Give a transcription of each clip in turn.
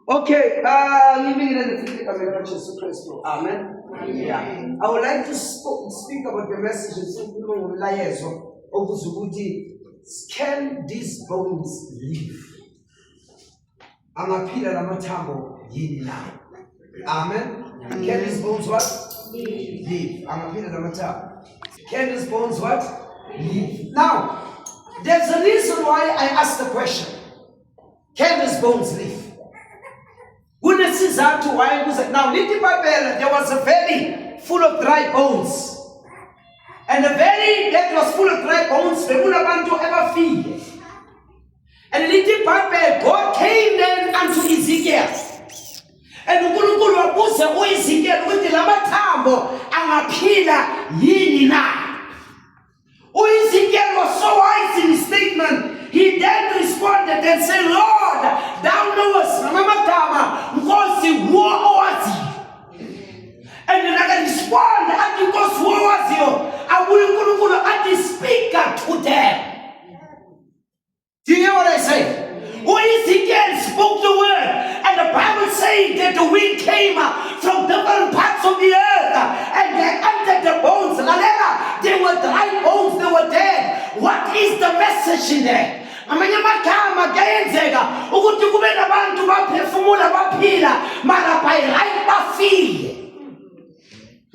Okay, living in the Jesus Christ. Amen. Yeah. I would like to speak about the message of can these bones live? Amaphila lamathambo yini na? Amen. Can these bones what? Live. Amaphila lamathambo. Can these bones what? Live. Now, there's a reason why I asked the question. Can these bones live? Now, Little Babel, there was a valley full of dry bones. And the valley that was full of dry bones, they wouldn't want to ever feed. And Little Babel, God came then unto Ezekiel. And uNkulunkulu wabuza uEzekiel ukuthi lamathambo angaphila yini na? uEzekiel was so wise in his statement. He then responded and said, Lord, thou knowest, Nkosi wo owazi. And then I respond, ati Nkosi wo owazi, uNkulunkulu ati speak to them. Do you hear what I say? Ezekiel spoke the word, and the Bible says that the wind came from different parts of the earth, and they entered the bones. They were dry bones, they were dead. What is the message in there? Amanye amagama kuyenzeka ukuthi kube nabantu baphefumula baphila mara by bafile.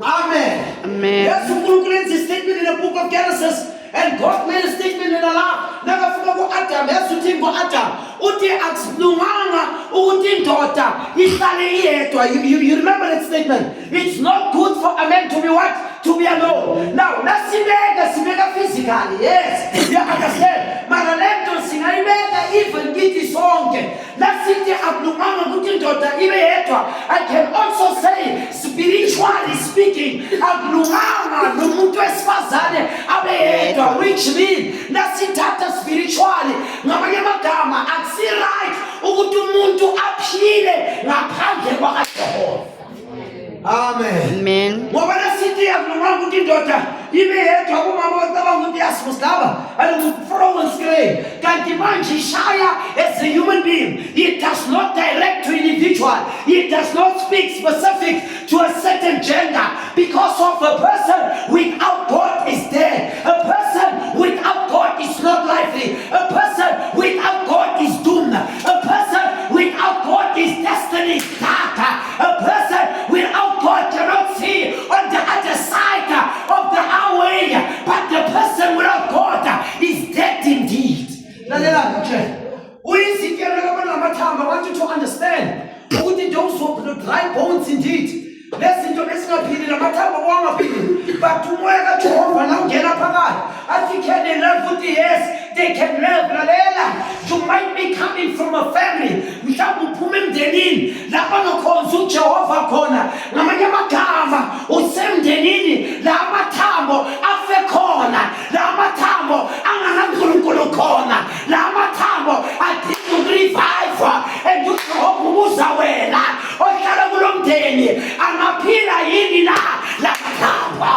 Amen. Amen. Yes, uNkulunkulu wenza statement in the book of Genesis, and God made a statement in Allah. Nakafika ku-Adam, yasuthi ngo-Adam uthi akusilunganga ukuthi indoda ihlale iyedwa. You remember that statement? It's not good for a man to be what? To be alone. Now, nasibeka physically, yes. You understand? Mara lento singayibeka even kithi sonke. Nasithi akulunganga ukuthi indoda ibe yedwa. I can also say, spiritually speaking, akulunganga nomuntu wesifazane abe yedwa. Which means, nasithatha spiritually, ngamanye amagama, akusi right ukuthi umuntu aphile ngaphandle kwakaJehova. Amen. Amen. Ngoba nasithi akulunganga ukuthi indoda ibe yedwa kumama wacabanga ukuthi yasimuslava alungufro onscreen kanti manje ishaya as a human being. It does not direct to individual. It does not speak specific to a certain gender, because of a person without God is dead. A person without God is not lively. A person without God is doomed. A person without God is destiny starter. A person without God cannot see on the other side of the highway, but the person without God is dead indeed. I want you to understand those who dry bones indeed. Listen to this opinion, but to where Jehovah now get up I think they live with the yes, they can live. You might be coming from a family. We have to put them in. Lapano konzu Jehovah kona. Namanya magama. Usem denini. Lamatamo afe kona. Lamatamo anganangulukulu kona. Lamatamo atiku revive. And you Musa wela. Okala bulomdeni. Anapila yini na. Lamatamo.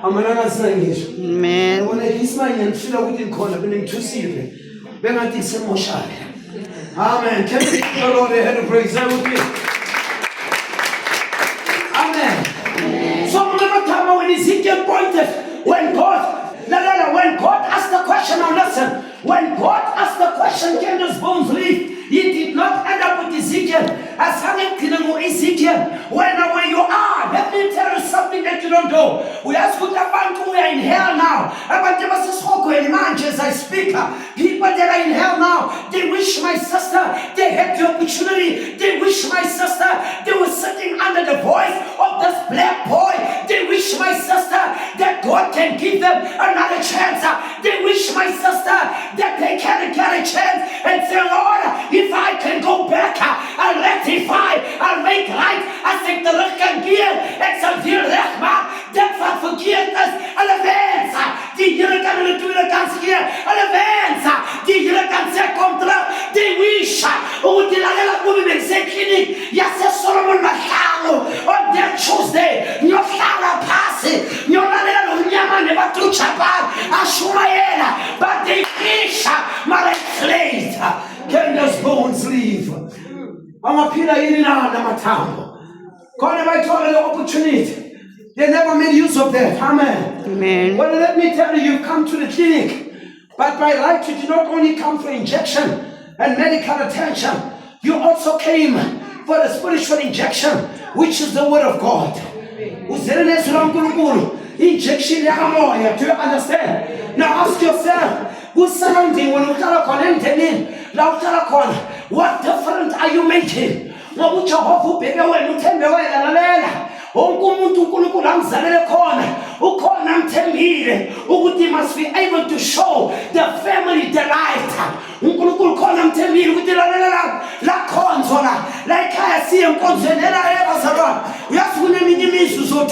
Amen. When I kiss my hand, feel like we didn't call it, but too serious. Then I think some more shy. Amen. Can we give the Lord a head of praise? That would be. Amen. So, remember when Ezekiel pointed, when God asked the question, now listen, when God asked the question, can those bones live? He did not end up with Ezekiel. As Ezekiel, where you are, let me tell you something that you don't know. We are in hell now. As I speak, people that are in hell now, they wish my sister, they had the opportunity. They wish my sister, they were sitting under the voice of this black boy. They wish my sister that God can give them another chance. They wish my sister that they can get a chance and say, Lord, if I can go back, I'll rectify, I'll make right. I think the Lord can give and some dear rechma, that for forgiveness, and events, die Here kan natuurlijk kan hier, and events, die Here kan say contra, they wish, utilalela kumi mexekini, yase Solomon Mahalo, on that Tuesday, nyofala pasi, nyonalela lunyama neba truchapa, ashumayela, but they wish, my slate. Can those bones live? amaphila yini na namathambo khona bayithola le opportunity. They never made use of that. Amen. Amen. Well, let me tell you, you've come to the clinic, but by right you did not only come for injection and medical attention, you also came for a spiritual injection, which is the word of God. Injection yakamoya. Do you understand? Now ask yourself, who's surrounding when you tell what difference are you making? Wonke umuntu uNkulunkulu amzalele khona ukhona amthembile ukuthi must be able to show the family delight. uNkulunkulu khona amthembile ukuthi la khonzo la ekhaya siye enkonzweni ebazalwane. Uyazi kuneminye imizwa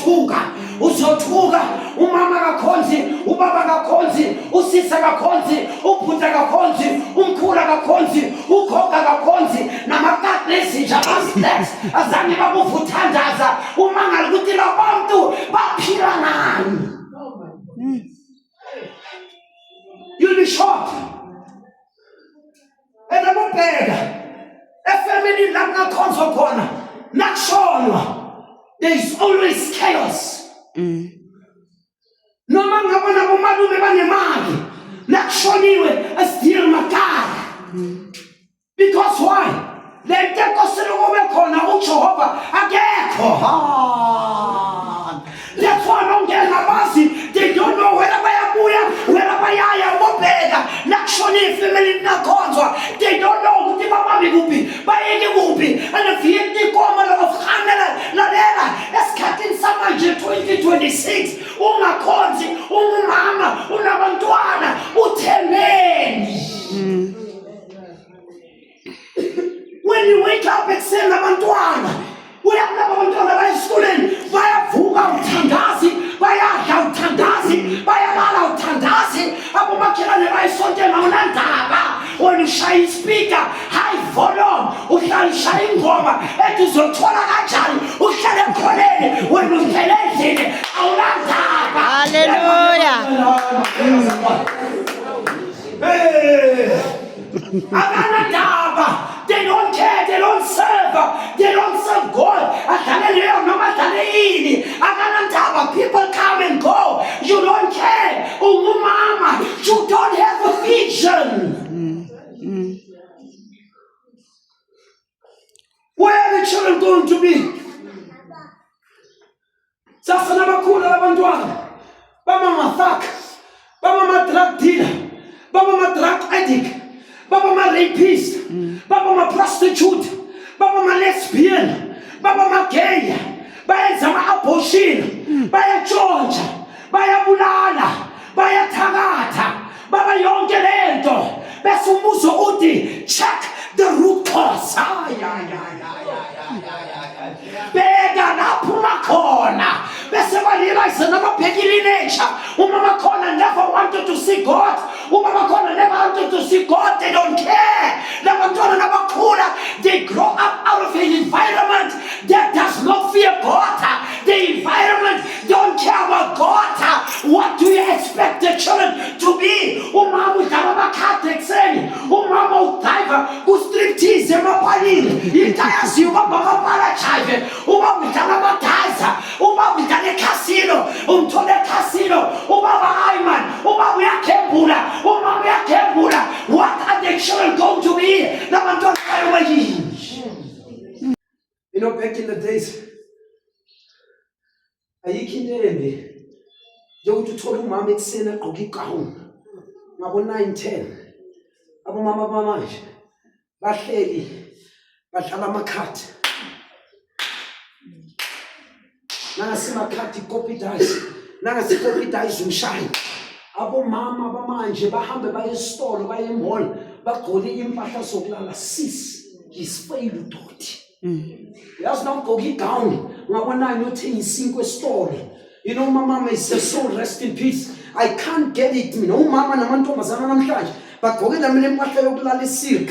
uzothuka umama kakhonzi, ubaba kakhonzi, usisa kakhonzi, ubhuta kakhonzi, umkhula kakhonzi, ukhokha kakhonzi, namakati nezinja amasnacks azange babuvuthandaza umangala ukuthi la bantu baphila ngani. You'll be shocked. And abobheka efamily la kungakhonzwa khona nakushonwa, there is always chaos. Noma ngabona bomalume banemali nakushoniwe asidile makala. Because why? Lento enkosini kube khona uJehova akekho. That's why nongena basi they don't know whether bayabuya whether bayaya bobheka nakushoniwe family nakhonzwa, they don't know ukuthi babambe kuphi bayeke kuphi. And if you think of Hanela lalela esikhathini samanje 2026 ungakhonzi umama unabantwana uthembeni. When you wake up ekuseni abantwana uyakulaba abantwana baya esikoleni bayavuka uthandazi bayadla uthandazi bayalala uthandazi abomakhelwane bayisontela unandaba when ushaya ispeaker high volume uhlala ushaya ingoma ethi uzothola kanjani uhlale ekhoneni when uphelezile awunandaba. Hallelujah. Abanandaba, they don't care, they don't serve God. People come and go, you don't care. Mama, you don't have a vision. Where are the children going to be? Sasa nabakula labantwana baba mathak, baba ma drug dealer, baba ma drug addict, baba ma rapist, baba ma prostitute, baba ma lesbian, baba ma gay, bayenza ama-abortion, bayatshontsha, bayabulala, bayathakatha, baba yonke lento bese umuzo uthi check the root cause. Bega naphuma khona bese barealize nababhekile nature umama khona never wanted to see God, umama khona never wanted to see God. They don't care. Labantwana nabakhula, they grow up out of an environment that does not fear God. The environment don't care about God. What do you expect the children to be? Umama udlala amakhadi ekuseni, umama udive ku-striptease emapalini, itayaziyo ubaba amapalajive, ubaba udlala amadaza, ubaba udlala ekhasino, umthole ekhasino, ubaba Ayman, ubaba uyakhembula, umama uyakhembula. What are the children going to be? Labantwana bayobayini. You know, back in the days, ayikho into embi yokuthi uthole umama ekuseni agqoke igawuni ngabo 9-10. Abomama bamanje bahleli badlala amakhadi, nangasemakhadi kopidayisi, nangasikopidayisi umshayi. Abomama bamanje bahambe baye esitolo baye emall bagqoke impahla zokulala. Sis, yisifeyile udoti. Yazi nawugqoka igawuni ngabo 9 uthengisa esitolo. You know, my mama is a soul, rest in peace. I can't get it. You know, mama namantombazana namhlanje bagqoke namile impahla yokulala esilk,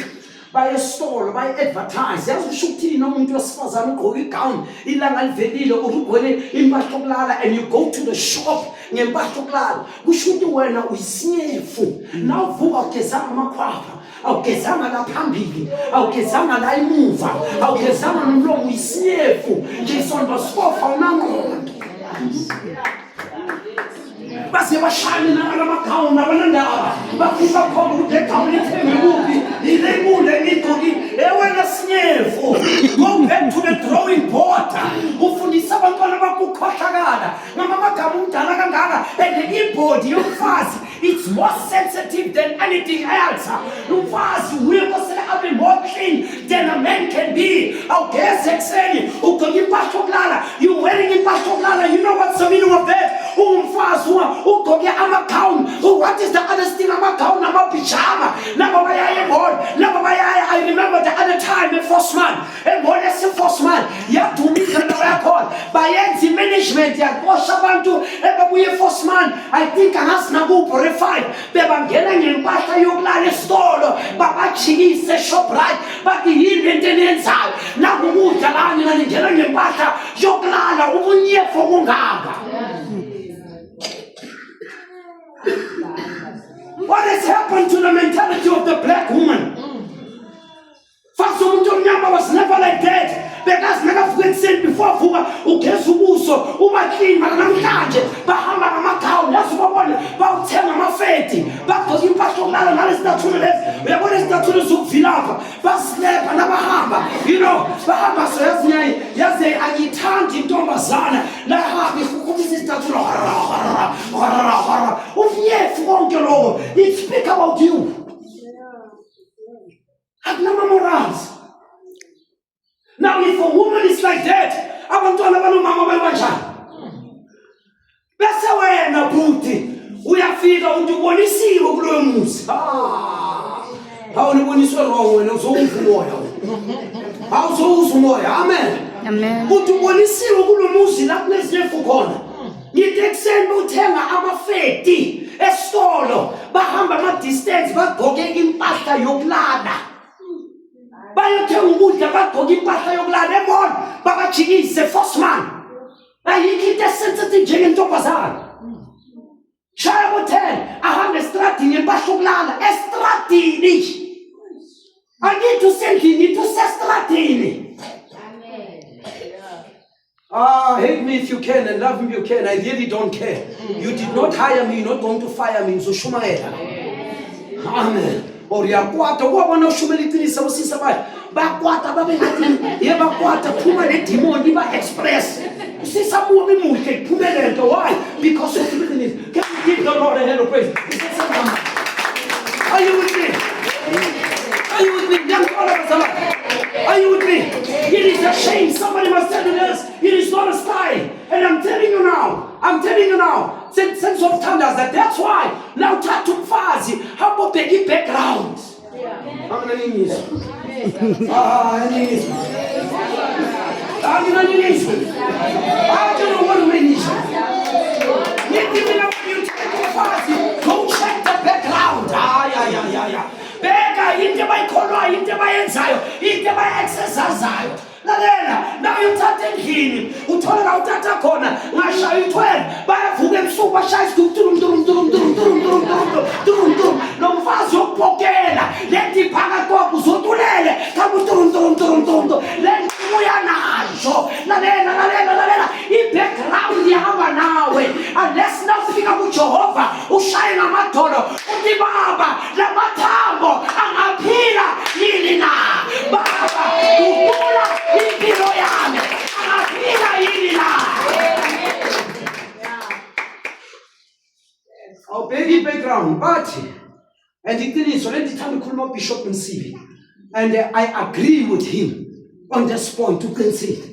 bayesitolo bayi-advertise. Yazi usho ukuthini umuntu wesifazane ugqoke igown ilanga livelile ugqoke impahla yokulala and you go to the shop ngempahla yokulala. Kusho ukuthi wena uyisinyefu. Nawuvuka ugezanga amakhwapha, awugezanga la phambili, awugezanga la emuva, awugezanga nomlomo, uyisinyefu. Nje isonto sifofa unangqondo. Base bashayile nalamagawuni abanandaba bakhipha khona ukuthi egawuni ithenge kuphi ilebule ngigqoki ewena sinyefu. Go back to the drawing board. Ufundisa abantwana bakukhohlakala ngamagama umdala kangaka and ibhodi yomfazi it's more sensitive than anything else. Umfazi uyekosele abe more clean than a man can be. Awugeze ekuseni ugqoke impahla yokulala, you wearing impahla yokulala. You know what's the meaning of that? Umfazi ugqoke amagawuni. What is the other thing? Amagawuni, amapijama. Laba bayaya ebhodi, laba bayaya. I remember the other time first man ebhodi first man yadumisa laba yakhona bayenza management yakosha abantu ebabuye first man. I think angasinakupho refine bebangena ngempahla yokulala esitolo babajikise Shoprite bathi yini into eniyenzayo nakukudla la mina ngingena ngempahla yokulala ubunyefo kungaka. What has happened to the mentality of the black woman? First umuntu omnyama was never like that. Because nakavuka ekuseni before vuka ugeza ubuso uba clean mara namhlanje bahamba ngamagawuni yazi babona bawuthenga amafeti bagqoka impahla yokulala nalesitathule lesi. Uyabona isitathule sokuvilapha basilepa nabahamba bahamba so yazi ayithandi intombazana lahamba ihukumisa isitathule umnyefu konke lokho. It speak about you. Akunama morals. Now if a woman is like that, abantwana banomama bayibanjani? Bese wena bhuti uyafika ubonisiwe kuloyo muzi. Awuboniswe wrong wena uzowuza umoya. Awuzowuza umoya. Amen. Amen. Ubonisiwe kulo muzi la kunezifu khona. Ngithi ekuseni uthenga amafeti esitolo bahamba ama distance bagqoke impahla yokulala. Bayothenga ukudla bagqoka impahla yokulala emall babajikise first man. Ayikho into esensitive njengentombazana. Shaya bo-10 ahambe estradini ngempahla yokulala estradini. Angithi usendlini ngithi usestradini. Hate me if you can and love me if you can. I really don't care. You did not hire me, you're not going to fire me. Ngizoshumayela. Amen. Or yakwata wabona ushumela iqinisa usisa bayo bakwata babengathi yebakwata phuma le demon iba express usisa mubi muhle phumele nto. Why? Because of iqinisa. Can you give the Lord a hand of praise? Are you with me? Are you with me? Young Allah, are you with me? It is a shame. Somebody must tell you this. It is not a style. And I'm telling you now, sense of thunders that's why now tatu mfazi hapo pegi background. I don't know what we need. Go check the background. Beka into my color, into my ensayo, into my exercise. Now you started healing. Uthola uthatha khona ngashaya i12 bayavuka ebusuku bashaya isidum nomfazi yokuphokela lethi phakathi kwakho uzotulele kabutum lenkuya najo lalela i-background yahamba nawe unless nawufika kuJehova ushaye ngamadolo uthi baba lamathambo angaphila yini na baba ukula impilo yami angaphila yini na. Awubheki i-background but and iqiniso lendithanda ukukhuluma uBishop Msibi and I agree with him on this point uqinisile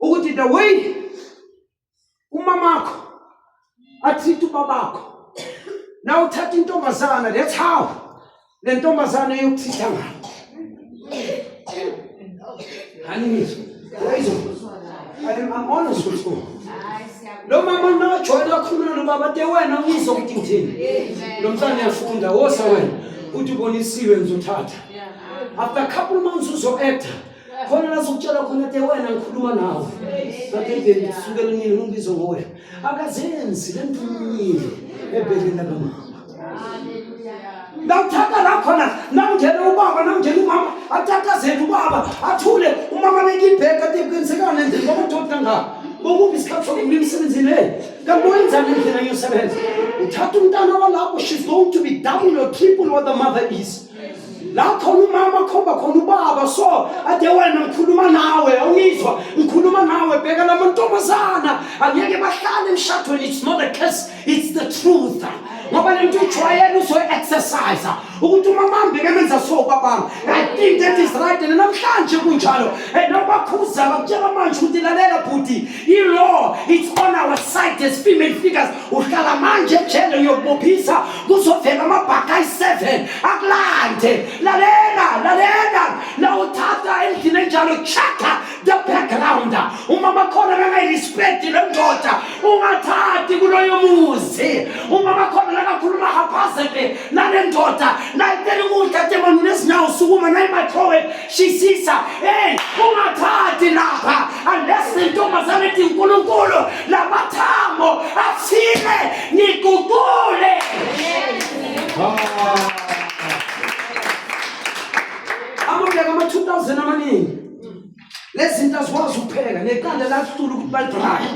ukuthi the way umamakho atreat ubabakho now uthatha intombazana that's how le ntombazana yokutreat ngayo. I'm honest with you. Lo mama najoyina kakhulu nobaba te wena ngizwa ukuthi ngithini. Lo mntana uyafunda wosa wena uthi ubonisiwe ngizothatha. After a couple months uzo-acta khona la sokutshela khona te wena ngikhuluma nawe bathembeni kusukela nini ngibizwa ngowe akazenzi lentunyile ebhekeni lakamama nawuthatha la khona namngena ubaba namngena umama athathazela ubaba athule umama bekibheka tekwenzekana nje ngoba udoda ngapha ukuphi isikhathi sokuba emsebenzini kanti wenzani endlela yosebenza uthatha umntana walapho she's going to be double or triple what the mother is la khona umama khomba khona ubaba so ade wena ngikhuluma nawe awuyizwa ngikhuluma nawe bheka lamantombazana angeke bahlale emshadweni it's not a curse it's the truth ngoba lento ujwayele uzo-exercise ukuthi umama mbeke menza so babanga I think that is right and namhlanje kunjalo nobakhuza bakutshela manje ukuthi lalela bhuti i-law it's on our side as female figures uhlala manje ejele uyokubophisa kuzovela amabhaka ayi-7 akulande lalela la uthatha endlini enjalo check-a the background umama khona kangayirespect le ndoda ungathathi kuloyo muzi umama khona lakakhuluma haphazeke nale ndoda nayitela ukudla temanu nezinyawo sukuma nayimathrowe shisisa ungathathi lapha unless intombazane ethi uNkulunkulu lamathambo athile niguqule amabeka ama-2000 amaningi lezi zinto azikwazi ukupheka neqanda lakuhlula ukuthi balibraya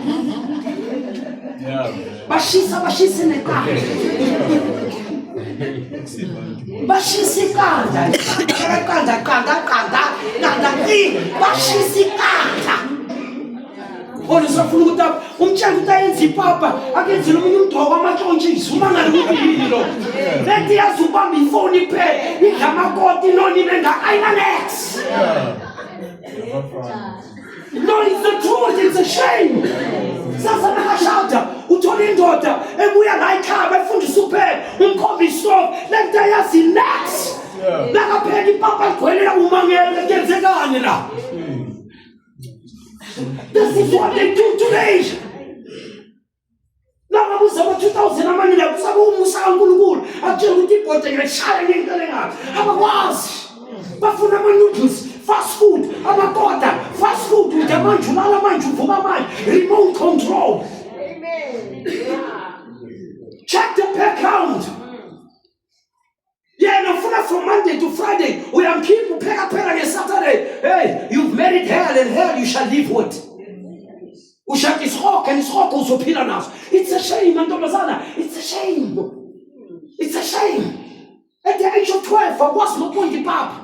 bashisa neqanda bashisa iqanda bashisa iqanda olisafuna ukuthi umtshela ukuthi ayenza ipapa akenzile omunye umdoko amatshontshiso uma ngale kubili lo lethi yazi ubamba ifoni iphela idla amakoti noni benga-inanex no, it's the truth, it's a shame. Sasa nakashada uthola indoda ebuya la ekhaya efundisa uphela umkhomba isitofu lento yazi next nakaphela ipapa ligcwelela umangele kenzekani la this is what they do today nangabuza ama-2000 amaningi akusaba umusa kaNkulunkulu akutshela ukuthi ibhoda ngiyashaya ngentele ngayo abakwazi bafuna ama-noodles fast food amakota fast food ude manje ulala manje uvuka manje remote control check the pay count yena ufuna from Monday to Friday uyamkhipha upheka phela ngeSaturday hey you've married hell and hell you shall live with ushaka isihogo and isihogo uzophila naso it's a shame mantombazana it's a shame at the age of 12 akwazi nokuqonda ipapa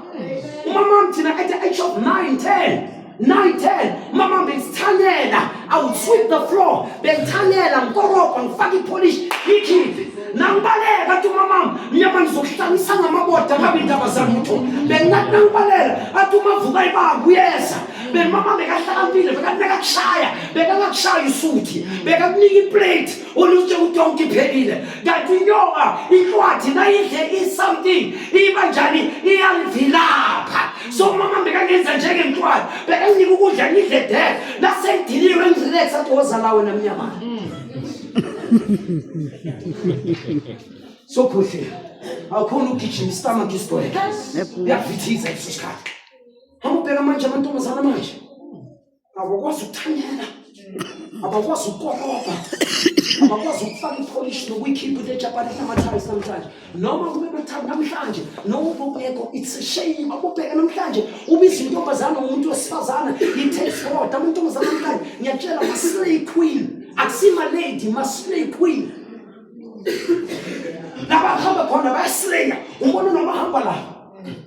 umama mthina at the age of 9-10 mama bengithanyela I would sweep the floor bengithanyela ngikoropa ngifaka ipolish ikhiphe nangibalela athi umama mnyama ngizokuhlanisa ngamaboda ngabe indaba zami utho bengathi nangibalela athi umavuka ibamba uyeza bemama bekahlakambile bekakushaya bekakushaya isuthi bekakunika iplate oluthi utonke iphelile kanti inyoka inhlwathi nayidle is-something iba njani iyalivilapha so mama bekangenza njengenhlwathi bekakunika ukudla ngidle dead nasengidiliwe ngirelax athi woza la wena mnyama so kuhle awukhona ukugijima istomach isitoye uyavithiza leso sikhathi amubheka manje amantombazana manje abakwazi ukuthanyela abakwazi ukukoropa abakwazi ukufaka ipolish nokuyikhipha into ejapanese namathayisi namhlanje noma kube bathathu namhlanje noma ubekho it's a shame abubheka namhlanje ubiza intombazana umuntu wesifazana i-taste god amantombazana namhlanje ngiyatshela ma-slay queen akusima lady ma-slay queen labahamba khona bayaslaya umbona nomahamba la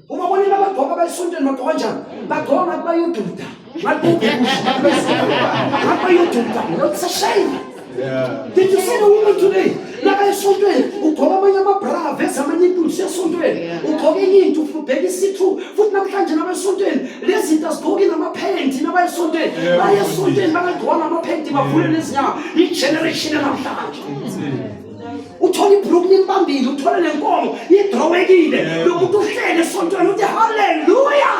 umabonile abagqoka bayisontweni bagqoka njani bagqoka ngathi bayoduda it's a shame. Did you see the woman today? Nakayisontweni ugqoka amanye amabra veza amanye impulsi esontweni ugqoka enye into ubheka isithu futhi namhlanje nabayisontweni lezi zinto azigqoki namaphenti nabayisontweni bayesontweni bakagqoka namaphenti bavule nezinyawo i-generation namhlanje uthola ibhruku nimbambile uthola nenkomo idrowekile lo muntu uhlele esontweni uthi haleluya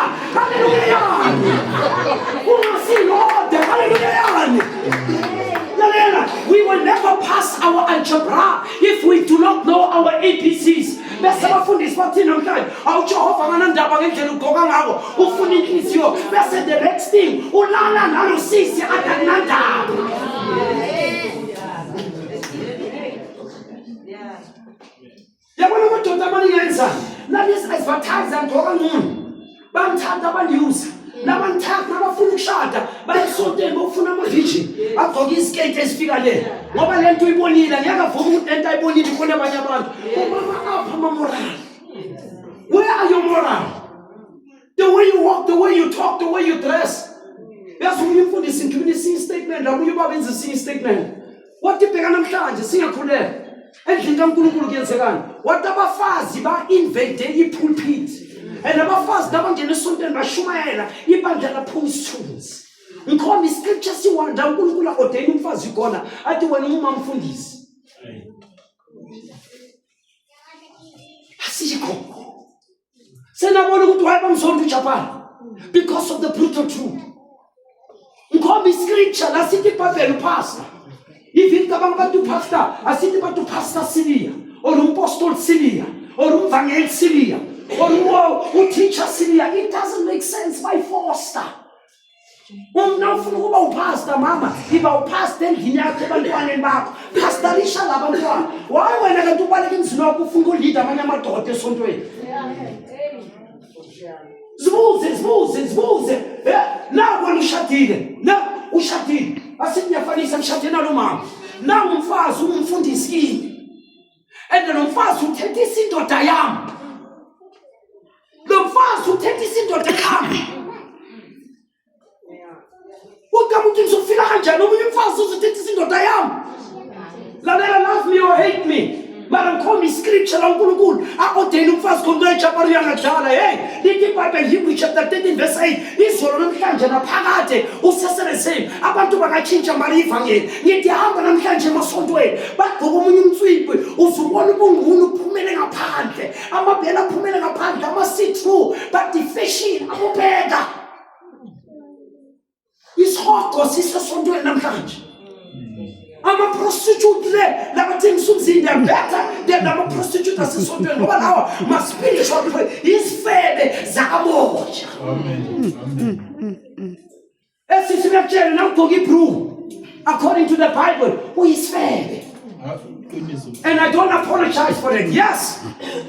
ungasilode haleluya. We will never pass our algebra if we do not know our ABCs. bese abafundisi bathini namhlanje awuJehova nganandaba ngendlela ugqoka ngako ufuna inhliziyo bese the next thing ulala nalo sisi akanandaba. Yabona amadoda amaningi ayenzani nalesi advertise ngqoka ngcono bamthanda abanews nabanthatha nabafuna ukushada bayisonteni bofuna ama-virgin agqoke isiketi esifika le ngoba le nto uyibonile ngiyakavuma ukuthi lento ayibonile khona abanye abantu umama apha ama-moral. Where are your moral? The way you walk, the way you talk, the way you dress. Yazi umunye umfundisi ngibona esinye statement amunye ubaba enza esinye statement wathi bheka namhlanje singakhuleka endlini kaNkulunkulu kuyenzekani wathi abafazi ba-invade i-pulpit and abafazi nabangena esontweni bashumayela ibandla laphuma isithunzi. Ngikhomba iscripture siwanda uNkulunkulu aordain umfazi khona athi wena umama mfundisi asikho senabona ukuthi wayebamzonda uJapan because of the brutal truth. Ngikhomba iscripture lasithi iBhayibheli pastor even kabang bantu pastor asithi bantu pastor Silia or umpostoli Silia or umvangeli Silia or teacher Silia. It doesn't make sense by foster. Now ufuna ukuba upastor mama iba upastor endlini yakho ebantwaneni bakho pastorisha labantwana why wena kanti ubaleka emzini wakho ufuna ukuleader amanye amadoda esontweni. Zibuze na wena ushadile na ushadile asithi ngiyafanisa ngishade nalo mama na umfazi umfundisi kimi and lo mfazi uthethisa indoda yami lo mfazi uthethisa indoda yami ukamuntu ngizofika kanjani omunye umfazi uzothethisa indoda yami lalela love me or hate me mara ngikhomba iscripture laNkulunkulu aordain umfazi khona eJapan yangadala hey lithi iBhayibheli Hebrew chapter 13 verse 8 izolo namhlanje naphakade usesele same abantu bakatshintsha mara ivangeli ngithi hamba namhlanje emasontweni bagqoka omunye umtswiphi uzubona ubungunu uphumele ngaphandle amabhela aphumele ngaphandle ama-see-through but the fashion abubheka isihogo sisesontweni namhlanje. Ama-prostitute le labathengisa umzimba are better than ama-prostitute asesontweni ngoba lawa ma-spiritual izifebe zakamoja. Esithi bekutshele nawugqoka ibhruku according to the Bible uyisifebe. And I don't apologize for it. Yes.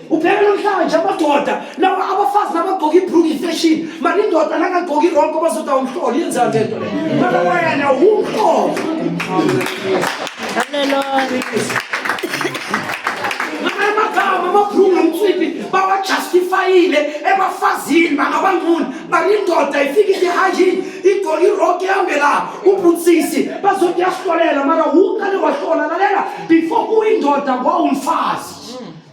Ubheka namhlanje amadoda nawa abafazi nabagqoka ibhruku ifashion mara indoda nakagqoka ironko bazoda umhlolo yenzani lento le mara wena umhlolo. Hallelujah. Amabhruku nomtswiphi bawajustifyile ebafazini bangabanguni mara indoda ifika ithi hayi igqoka ironko ihambe la ubhutsisi bazothi yasihlolela mara uqale wahlola lalela before kuyindoda kwawumfazi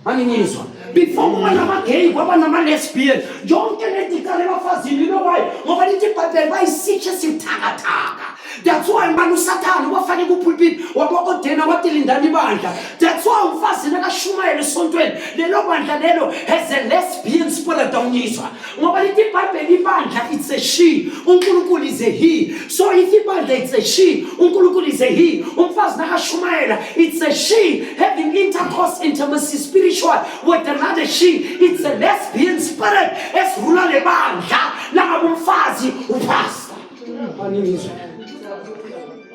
angingizwa before kuba nama-gay kwaba nama-lesbian yonke lento iqale ebafazini. You know why? Ngoba lithi iBhayibheli bayisitshe sibuthakathaka. That's why manje uSathane wafake kupulpit waba-ordena watilindana ibandla. That's why umfazi nakashumayela esontweni lelo bandla lelo has a lesbian spirit awunyiswa ngoba lithi iBhayibheli ibandla it's a she uNkulunkulu is a he. So if ibandla it's a she uNkulunkulu is a he umfazi nakashumayela it's a she having intercourse intimacy spiritual with another she. It's a lesbian spirit esirula lebandla langabe umfazi upastor.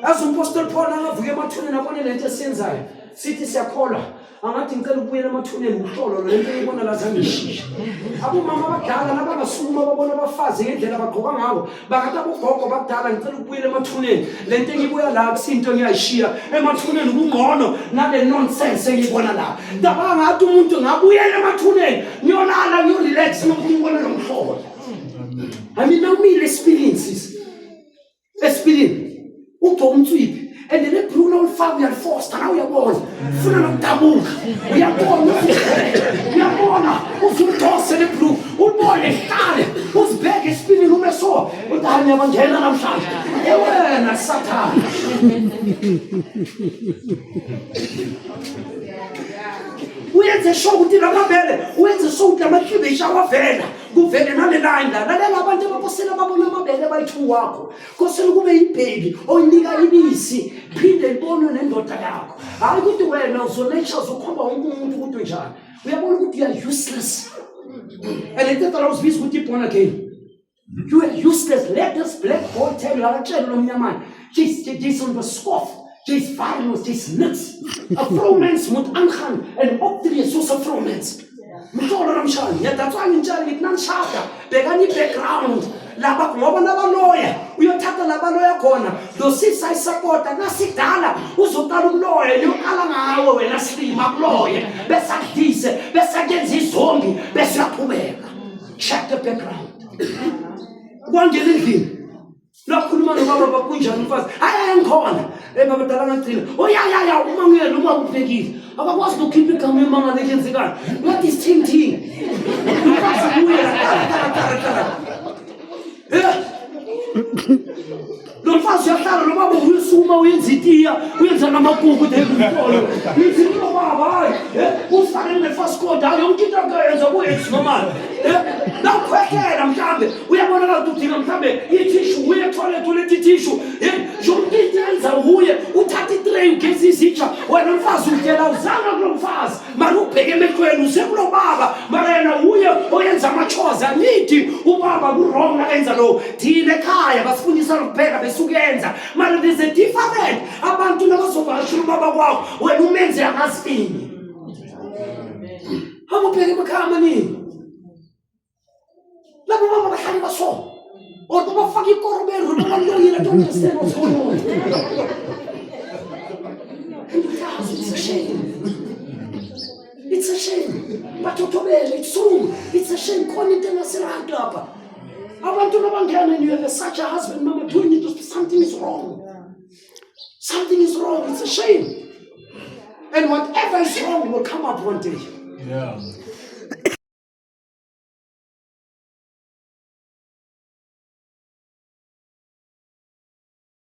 As umpostoli Paul angavuka emathuneni abone lento esiyenzayo sithi siyakholwa angathi ngicela ukubuyela emathuneni uhlolo lento eyibona lazange ishisha. Abomama abadala nabangasukuma babona abafazi ngendlela bagqoka ngawo bangathi abogogo bakudala ngicela ukubuyela emathuneni lento engibuya la kusinto ngiyayishiya emathuneni kungcono nale nonsense engiyibona la dabanga ngathi umuntu ngabuyela emathuneni ngiyolala ngiyorelax nokuthi ngibona lo mhlolo. I mean nawumile experiences ugqoka umtswiphi and le bhruku nawulifaka uyalifosta nawe uyabona ufuna nokudabuka uyabona uzulidose le bhruku ulibone hlale uzibheke esipilini ume so uthi hayi ngiyabangena namhlanje wena Sathane. Uyenze sure ukuthi lamabele uyenze sure ukuthi amaklibishi awavela kuvele nale line la lalela abantu abaposela babona amabele bayithu wakho kosela kube yibaby oyinika ibisi phinde libonwe nendoda yakho hayi ukuthi wena uzonature uzokhomba wonke umuntu ukuthi njani uyabona ukuthi you are useless and it that was busy ukuthi born again you are useless let this black boy tell you akatshela lo mnyamana Jason was scoff Jy's values Jy's nuts a fromens moet aangaan en optree soos 'n fromens Mtolo namshani yadatswana intshali ngithi nanishada bekani background laba ngoba nabaloya uyothatha labaloya khona lo sisa isupporta nasidala uzotala ukuloya yokala ngawe wena slima kuloye bese akudise bese akenza izombi bese uyaphumeka check the background kwangena endlini lakhuluma nobaba bakunjani mfazi hayi ngikhona baba dala ngacila oyaya uma ngiyena uma ubhekile abakwazi ukukhipha igama emanga lekenzekani what is ting mfazi kuya lo mfazi uyahlala nobaba uyisuma uyenza itiya uyenza namakuku tekukolo nizilo baba hayi ufane ne-fast code hayi yonke into akayenza ku-ex nomali nawukhwehlela mhlambe uyabonakala ukuthi udinga mhlambe ithishu uye etoilet uletha ithishu yonke into yenza uye uthatha itray ugeza izitsha wena mfazi udlela uzanga kulo mfazi mari ubheke emehlweni usekulo baba mara yena uye oyenza amachoza nithi ubaba ku-wrong ayenza lo thina ekhaya basifundisa lokupheka besukuyenza mara there's a different abantu nabazovakashela ubaba kwakho wena umenze angasifini abubheke emakhaya amaningi labo baba bahlale baso or bafaka ikorobelo babalungile don't understand what's going on it's a shame it's a shame bathotobele it's true it's a shame khona into engasirant lapha abantu nabangena and you have such a husband mama doing it something is wrong it's a shame and whatever is wrong will come up one day